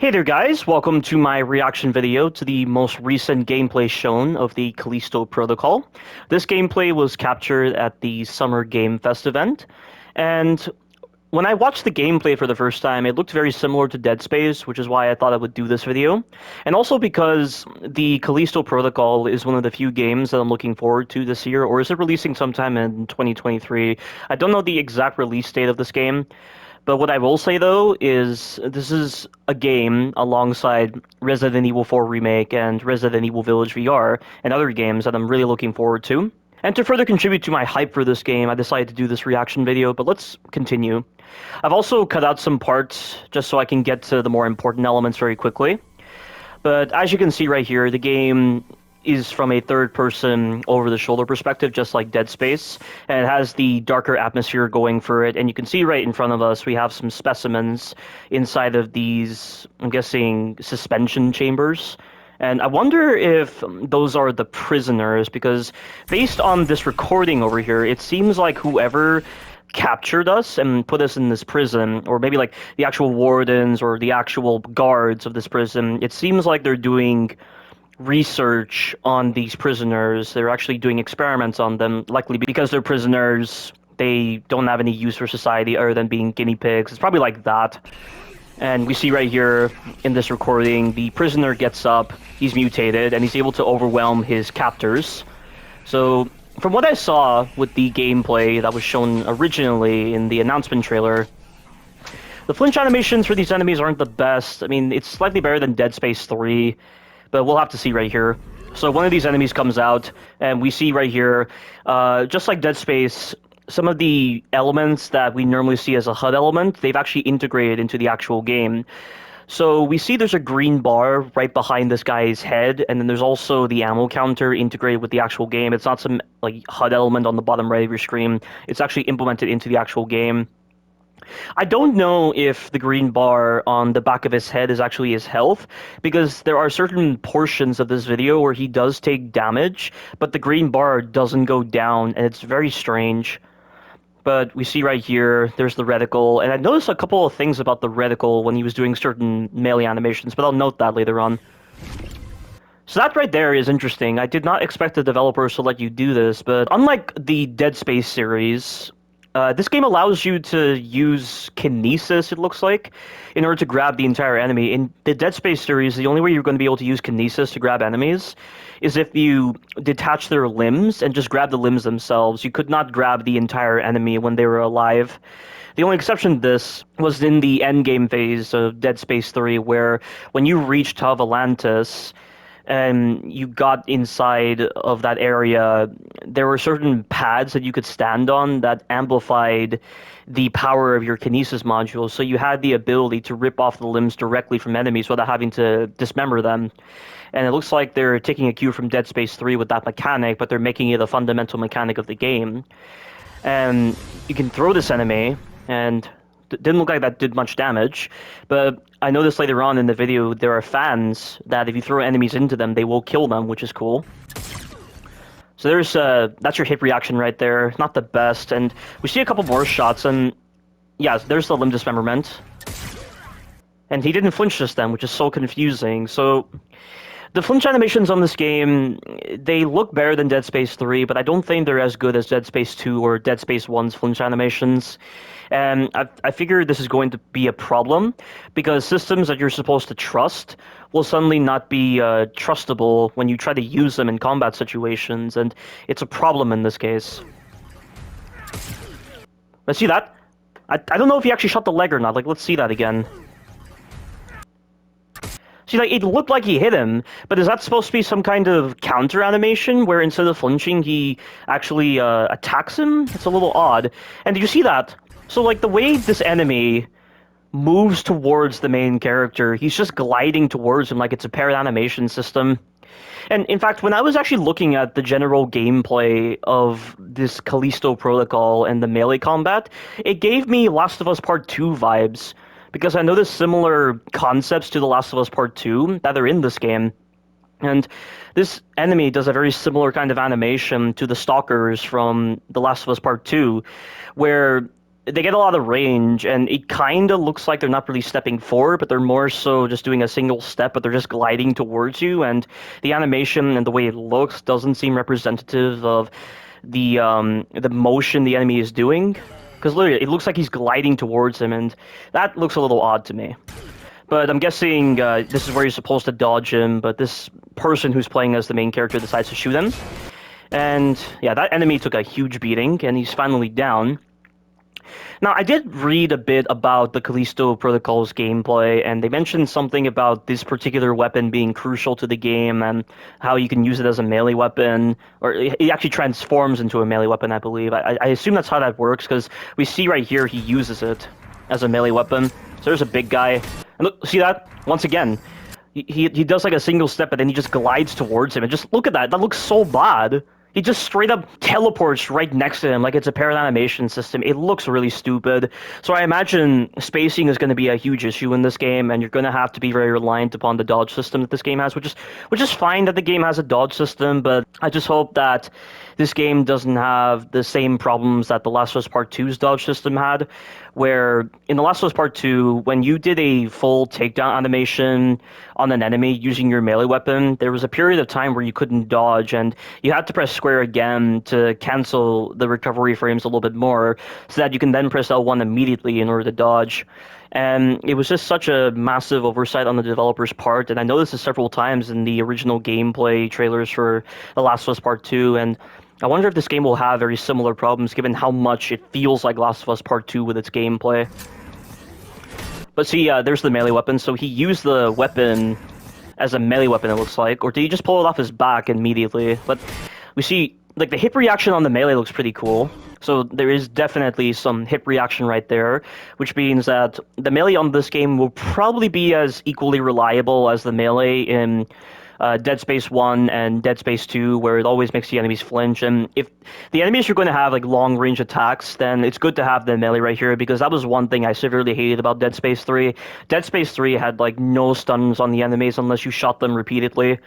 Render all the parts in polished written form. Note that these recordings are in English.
Hey there guys, welcome to my reaction video to the most recent gameplay shown of the Callisto protocol. This gameplay was captured at the Summer Game Fest event, and when I watched the gameplay for the first time, it looked very similar to Dead Space, which is why I thought I would do this video. And also because the Callisto protocol is one of the few games that I'm looking forward to this year, or is it releasing sometime in 2023? I don't know the exact release date of this game. But what I will say though is this is a game alongside Resident Evil 4 Remake and Resident Evil Village VR and other games that I'm really looking forward to. And to further contribute to my hype for this game, I decided to do this reaction video, but let's continue. I've also cut out some parts just so I can get to the more important elements very quickly. But as you can see right here, the game is from a third-person, over-the-shoulder perspective, just like Dead Space, and it has the darker atmosphere going for it, and you can see right in front of us we have some specimens inside of these, I'm guessing, suspension chambers. And I wonder if those are the prisoners, because based on this recording over here, it seems like whoever captured us and put us in this prison, or maybe like the actual wardens or the actual guards of this prison, it seems like they're doing research on these prisoners. They're actually doing experiments on them, likely because they're prisoners. They don't have any use for society other than being guinea pigs. It's probably like that. And we see right here in this recording, the prisoner gets up, he's mutated, and he's able to overwhelm his captors. So, from what I saw with the gameplay that was shown originally in the announcement trailer, the flinch animations for these enemies aren't the best. I mean, it's slightly better than Dead Space 3, but we'll have to see right here. So one of these enemies comes out, and we see right here, just like Dead Space, some of the elements that we normally see as a HUD element, they've actually integrated into the actual game. So we see there's a green bar right behind this guy's head, and then there's also the ammo counter integrated with the actual game. It's not some like HUD element on the bottom right of your screen. It's actually implemented into the actual game. I don't know if the green bar on the back of his head is actually his health, because there are certain portions of this video where he does take damage, but the green bar doesn't go down, and it's very strange. But we see right here, there's the reticle, and I noticed a couple of things about the reticle when he was doing certain melee animations, but I'll note that later on. So that right there is interesting. I did not expect the developers to let you do this, but unlike the Dead Space series, this game allows you to use kinesis, it looks like, in order to grab the entire enemy. In the Dead Space series, the only way you're going to be able to use kinesis to grab enemies is if you detach their limbs and just grab the limbs themselves. You could not grab the entire enemy when they were alive. The only exception to this was in the endgame phase of Dead Space 3, where when you reached Atlantis and you got inside of that area, there were certain pads that you could stand on that amplified the power of your kinesis module, so you had the ability to rip off the limbs directly from enemies without having to dismember them. And it looks like they're taking a cue from Dead Space 3 with that mechanic, but they're making it a fundamental mechanic of the game. And you can throw this enemy, and didn't look like that did much damage, but I noticed later on in the video there are fans that if you throw enemies into them, they will kill them, which is cool. So there's that's your hit reaction right there. Not the best, and we see a couple more shots, and yeah, there's the limb dismemberment. And he didn't flinch just then, which is so confusing. So the flinch animations on this game, they look better than Dead Space 3, but I don't think they're as good as Dead Space 2 or Dead Space 1's flinch animations. And I figure this is going to be a problem, because systems that you're supposed to trust will suddenly not be trustable when you try to use them in combat situations, and it's a problem in this case. Let's see that. I don't know if he actually shot the leg or not. Like, let's see that again. See, like, it looked like he hit him, but is that supposed to be some kind of counter animation where instead of flinching, he actually attacks him? It's a little odd. And did you see that? So, like, the way this enemy moves towards the main character, he's just gliding towards him like it's a paired animation system. And, in fact, when I was actually looking at the general gameplay of this Callisto protocol and the melee combat, it gave me Last of Us Part 2 vibes, because I noticed similar concepts to The Last of Us Part 2 that are in this game. And this enemy does a very similar kind of animation to the stalkers from The Last of Us Part 2, where they get a lot of range, and it kind of looks like they're not really stepping forward, but they're more so just doing a single step, but they're just gliding towards you, and the animation and the way it looks doesn't seem representative of the motion the enemy is doing. Because literally, it looks like he's gliding towards him, and that looks a little odd to me. But I'm guessing this is where you're supposed to dodge him, but this person who's playing as the main character decides to shoot him. And yeah, that enemy took a huge beating, and he's finally down. Now, I did read a bit about the Callisto Protocol's gameplay, and they mentioned something about this particular weapon being crucial to the game and how you can use it as a melee weapon, or it actually transforms into a melee weapon, I believe. I assume that's how that works, because we see right here he uses it as a melee weapon. So there's a big guy. And look, see that? Once again, he does like a single step, and then he just glides towards him. And just look at that. That looks so bad. He just straight up teleports right next to him like it's a parent animation system. It looks really stupid. So I imagine spacing is going to be a huge issue in this game, and you're going to have to be very reliant upon the dodge system that this game has, which is fine that the game has a dodge system, but I just hope that this game doesn't have the same problems that The Last of Us Part 2's dodge system had, where in The Last of Us Part 2, when you did a full takedown animation on an enemy using your melee weapon, there was a period of time where you couldn't dodge, and you had to press square again to cancel the recovery frames a little bit more, so that you can then press L1 immediately in order to dodge. And it was just such a massive oversight on the developer's part, and I noticed this several times in the original gameplay trailers for The Last of Us Part 2, and I wonder if this game will have very similar problems given how much it feels like Last of Us Part 2 with its gameplay. But see, there's the melee weapon, so he used the weapon as a melee weapon, it looks like, or did he just pull it off his back immediately? But we see, like, the hip reaction on the melee looks pretty cool. So there is definitely some hip reaction right there, which means that the melee on this game will probably be as equally reliable as the melee in Dead Space 1 and Dead Space 2, where it always makes the enemies flinch. And if the enemies are going to have like long range attacks, then it's good to have the melee right here, because that was one thing I severely hated about Dead Space 3. Dead Space 3 had like no stuns on the enemies unless you shot them repeatedly.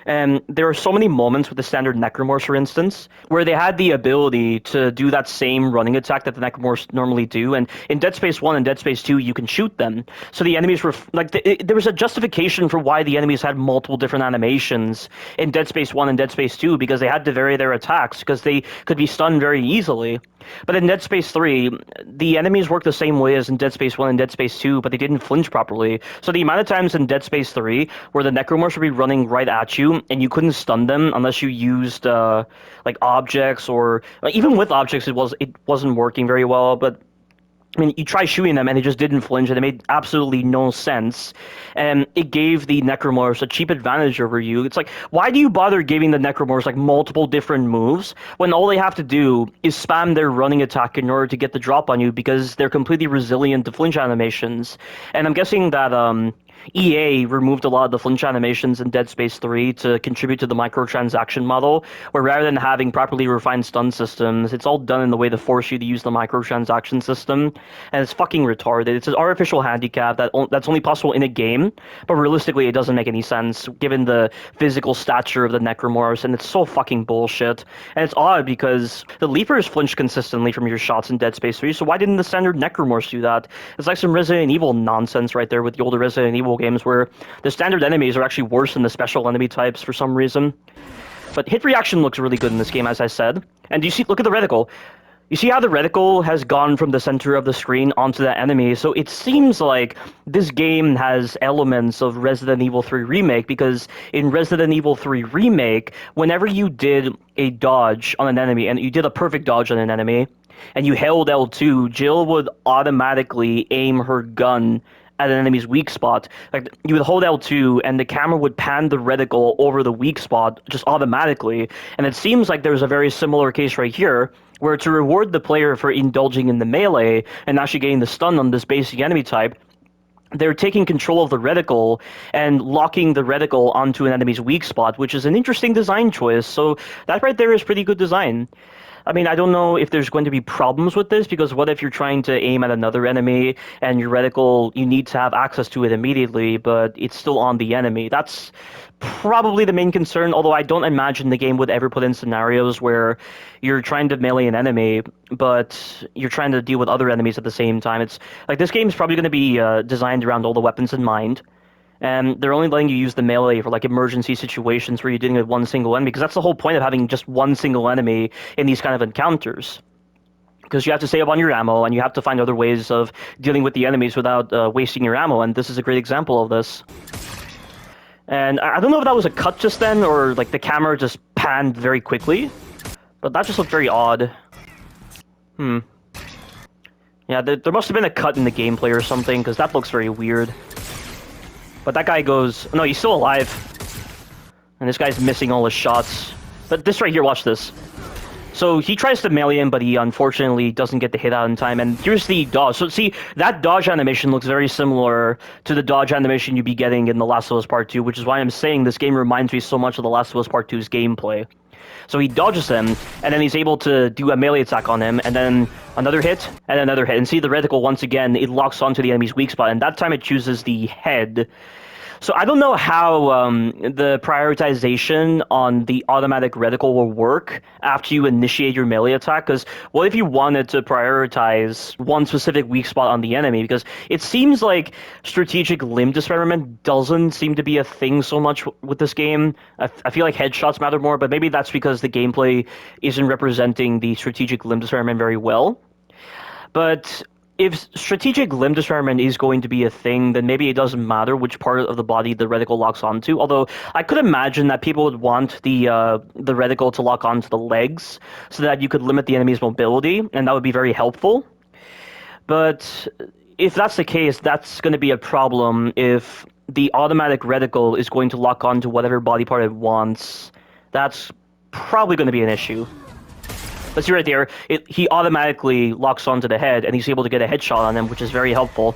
And there are so many moments with the standard Necromorphs, for instance, where they had the ability to do that same running attack that the Necromorphs normally do. And in Dead Space 1 and Dead Space 2, you can shoot them. So the enemies were, like, there was a justification for why the enemies had multiple different animations in Dead Space 1 and Dead Space 2, because they had to vary their attacks, because they could be stunned very easily. But in Dead Space 3, the enemies work the same way as in Dead Space 1 and Dead Space 2, but they didn't flinch properly. So the amount of times in Dead Space 3 where the Necromorphs would be running right at you, and you couldn't stun them unless you used like objects, or like, even with objects it wasn't working very well. But I mean, you try shooting them and they just didn't flinch, and it made absolutely no sense. And it gave the Necromorphs a cheap advantage over you. It's like, why do you bother giving the Necromorphs like multiple different moves when all they have to do is spam their running attack in order to get the drop on you, because they're completely resilient to flinch animations? And I'm guessing that EA removed a lot of the flinch animations in Dead Space 3 to contribute to the microtransaction model, where rather than having properly refined stun systems, it's all done in the way to force you to use the microtransaction system, and it's fucking retarded. It's an artificial handicap that's only possible in a game, but realistically it doesn't make any sense given the physical stature of the Necromorphs, and it's so fucking bullshit. And it's odd because the Leapers flinch consistently from your shots in Dead Space 3, so why didn't the standard Necromorphs do that? It's like some Resident Evil nonsense right there with the older Resident Evil games, where the standard enemies are actually worse than the special enemy types for some reason. But hit reaction looks really good in this game, as I said. And you see, look at the reticle. You see how the reticle has gone from the center of the screen onto the enemy, so it seems like this game has elements of Resident Evil 3 Remake, because in Resident Evil 3 Remake, whenever you did a dodge on an enemy, and you did a perfect dodge on an enemy, and you held L2, Jill would automatically aim her gun at an enemy's weak spot. Like, you would hold L2 and the camera would pan the reticle over the weak spot just automatically. And it seems like there's a very similar case right here, where to reward the player for indulging in the melee and actually getting the stun on this basic enemy type, they're taking control of the reticle and locking the reticle onto an enemy's weak spot, which is an interesting design choice. So that right there is pretty good design. I mean, I don't know if there's going to be problems with this because what if you're trying to aim at another enemy and your reticle, you need to have access to it immediately, but it's still on the enemy? That's probably the main concern, although I don't imagine the game would ever put in scenarios where you're trying to melee an enemy, but you're trying to deal with other enemies at the same time. It's like this game is probably going to be designed around all the weapons in mind. And they're only letting you use the melee for like emergency situations where you're dealing with one single enemy, because that's the whole point of having just one single enemy in these kind of encounters. Because you have to save up on your ammo, and you have to find other ways of dealing with the enemies without wasting your ammo, and this is a great example of this. And I don't know if that was a cut just then, or like the camera just panned very quickly, but that just looked very odd. Yeah, there must have been a cut in the gameplay or something, because that looks very weird. But that guy goes... No, he's still alive. And this guy's missing all his shots. But this right here, watch this. So he tries to melee him, but he unfortunately doesn't get the hit out in time. And here's the dodge. So see, that dodge animation looks very similar to the dodge animation you'd be getting in The Last of Us Part 2, which is why I'm saying this game reminds me so much of The Last of Us Part 2's gameplay. So he dodges him, and then he's able to do a melee attack on him, and then another hit, and another hit. And see the reticle, once again, it locks onto the enemy's weak spot, and that time it chooses the head. So I don't know how the prioritization on the automatic reticle will work after you initiate your melee attack, because what if you wanted to prioritize one specific weak spot on the enemy? Because it seems like strategic limb dismemberment doesn't seem to be a thing so much with this game. I feel like headshots matter more, but maybe that's because the gameplay isn't representing the strategic limb dismemberment very well. But if strategic limb dismemberment is going to be a thing, then maybe it doesn't matter which part of the body the reticle locks onto. Although I could imagine that people would want the reticle to lock onto the legs so that you could limit the enemy's mobility, and that would be very helpful. But if that's the case, that's going to be a problem if the automatic reticle is going to lock onto whatever body part it wants. That's probably going to be an issue. Let's see right there, he automatically locks onto the head, and he's able to get a headshot on him, which is very helpful.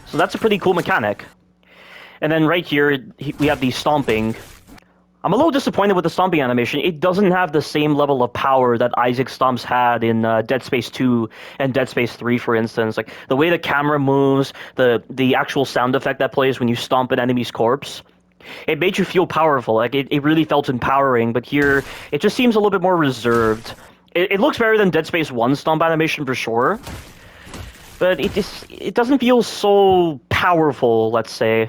So that's a pretty cool mechanic. And then right here, we have the stomping. I'm a little disappointed with the stomping animation. It doesn't have the same level of power that Isaac stomps had in Dead Space 2 and Dead Space 3, for instance. Like, the way the camera moves, the actual sound effect that plays when you stomp an enemy's corpse, it made you feel powerful. Like, it really felt empowering, but here, it just seems a little bit more reserved. It looks better than Dead Space 1's stomp animation for sure, but it doesn't feel so powerful, let's say.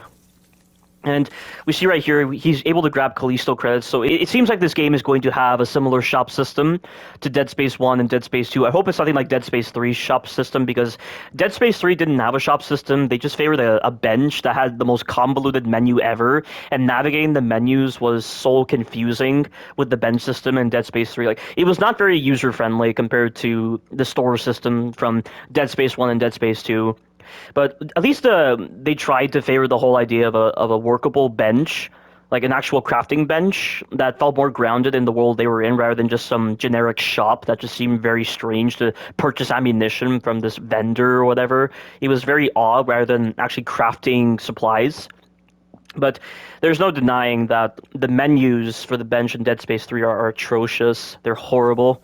And we see right here, he's able to grab Callisto credits, so it seems like this game is going to have a similar shop system to Dead Space 1 and Dead Space 2. I hope it's something like Dead Space 3's shop system, because Dead Space 3 didn't have a shop system. They just favored a bench that had the most convoluted menu ever, and navigating the menus was so confusing with the bench system in Dead Space 3. Like, it was not very user-friendly compared to the store system from Dead Space 1 and Dead Space 2. But at least they tried to favor the whole idea of a workable bench, like an actual crafting bench that felt more grounded in the world they were in, rather than just some generic shop that just seemed very strange to purchase ammunition from this vendor or whatever. It was very odd, rather than actually crafting supplies. But there's no denying that the menus for the bench in Dead Space 3 are atrocious. They're horrible.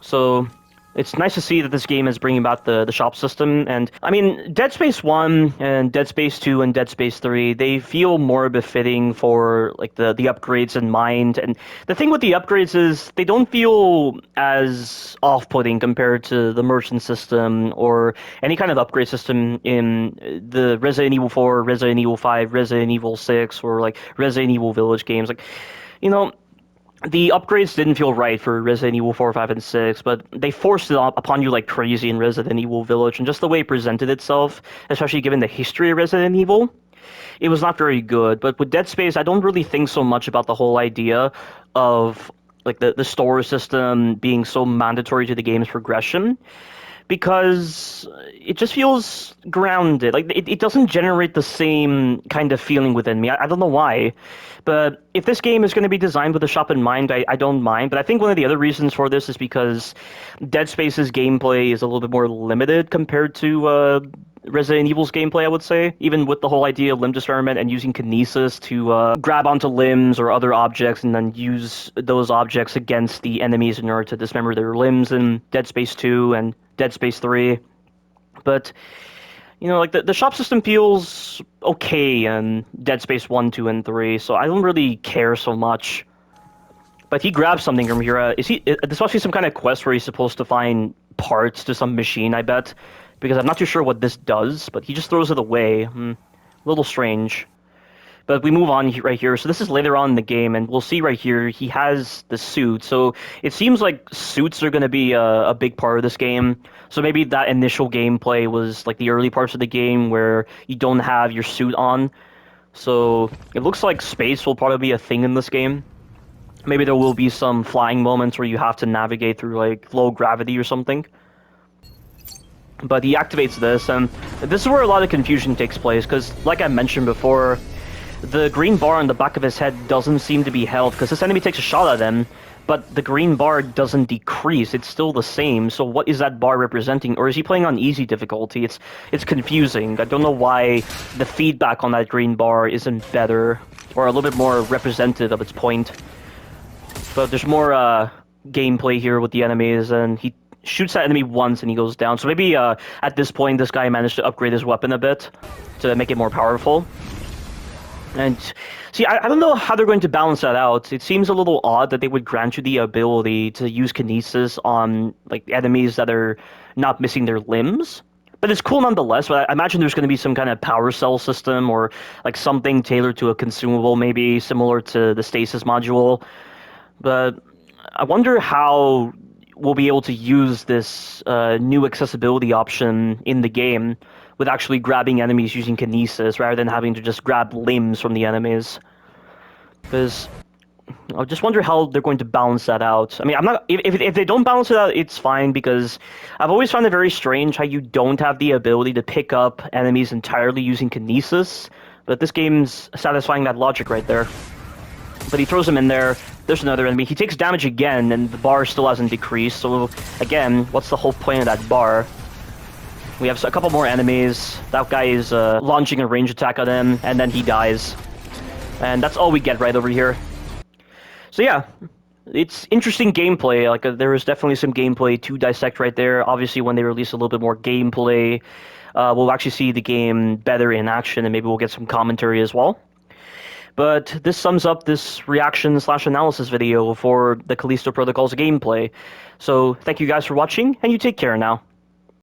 So it's nice to see that this game is bringing back the shop system. And, I mean, Dead Space 1 and Dead Space 2 and Dead Space 3, they feel more befitting for, like, the upgrades in mind. And the thing with the upgrades is they don't feel as off-putting compared to the merchant system or any kind of upgrade system in the Resident Evil 4, Resident Evil 5, Resident Evil 6, or, like, Resident Evil Village games. Like, you know, the upgrades didn't feel right for Resident Evil 4, 5, and 6, but they forced it upon you like crazy in Resident Evil Village, and just the way it presented itself, especially given the history of Resident Evil, it was not very good. But with Dead Space, I don't really think so much about the whole idea of like the store system being so mandatory to the game's progression, because it just feels grounded. Like it doesn't generate the same kind of feeling within me. I don't know why, but if this game is going to be designed with a shop in mind, I don't mind. But I think one of the other reasons for this is because Dead Space's gameplay is a little bit more limited compared to Resident Evil's gameplay, I would say, even with the whole idea of limb discernment and using kinesis to grab onto limbs or other objects and then use those objects against the enemies in order to dismember their limbs in Dead Space 2 and Dead Space 3. But, you know, like the shop system feels okay in Dead Space 1, 2, and 3, so I don't really care so much. But he grabs something from here. This must be some kind of quest where he's supposed to find parts to some machine, I bet. Because I'm not too sure what this does, but he just throws it away. A little strange. But we move on right here. So this is later on in the game, and we'll see right here, he has the suit. So it seems like suits are going to be a big part of this game. So maybe that initial gameplay was like the early parts of the game where you don't have your suit on. So it looks like space will probably be a thing in this game. Maybe there will be some flying moments where you have to navigate through like low gravity or something. But he activates this, and this is where a lot of confusion takes place, because, like I mentioned before, the green bar on the back of his head doesn't seem to be held, because this enemy takes a shot at him, but the green bar doesn't decrease, it's still the same, so what is that bar representing? Or is he playing on easy difficulty? It's confusing. I don't know why the feedback on that green bar isn't better, or a little bit more representative of its point. But there's more gameplay here with the enemies, and he shoots that enemy once and he goes down. So maybe at this point this guy managed to upgrade his weapon a bit to make it more powerful. And see, I don't know how they're going to balance that out. It seems a little odd that they would grant you the ability to use kinesis on like enemies that are not missing their limbs. But it's cool nonetheless. But I imagine there's going to be some kind of power cell system or like something tailored to a consumable, maybe similar to the stasis module. But I wonder how we'll be able to use this new accessibility option in the game with actually grabbing enemies using kinesis rather than having to just grab limbs from the enemies. Because I just wonder how they're going to balance that out. I mean, I'm not. If they don't balance it out, it's fine, because I've always found it very strange how you don't have the ability to pick up enemies entirely using kinesis. But this game's satisfying that logic right there. But he throws him in there. There's another enemy. He takes damage again, and the bar still hasn't decreased. So, again, what's the whole point of that bar? We have a couple more enemies. That guy is launching a range attack at him, and then he dies. And that's all we get right over here. So yeah, it's interesting gameplay. Like there is definitely some gameplay to dissect right there. Obviously, when they release a little bit more gameplay, we'll actually see the game better in action, and maybe we'll get some commentary as well. But this sums up this reaction/analysis video for the Callisto Protocol's gameplay. So thank you guys for watching, and you take care now.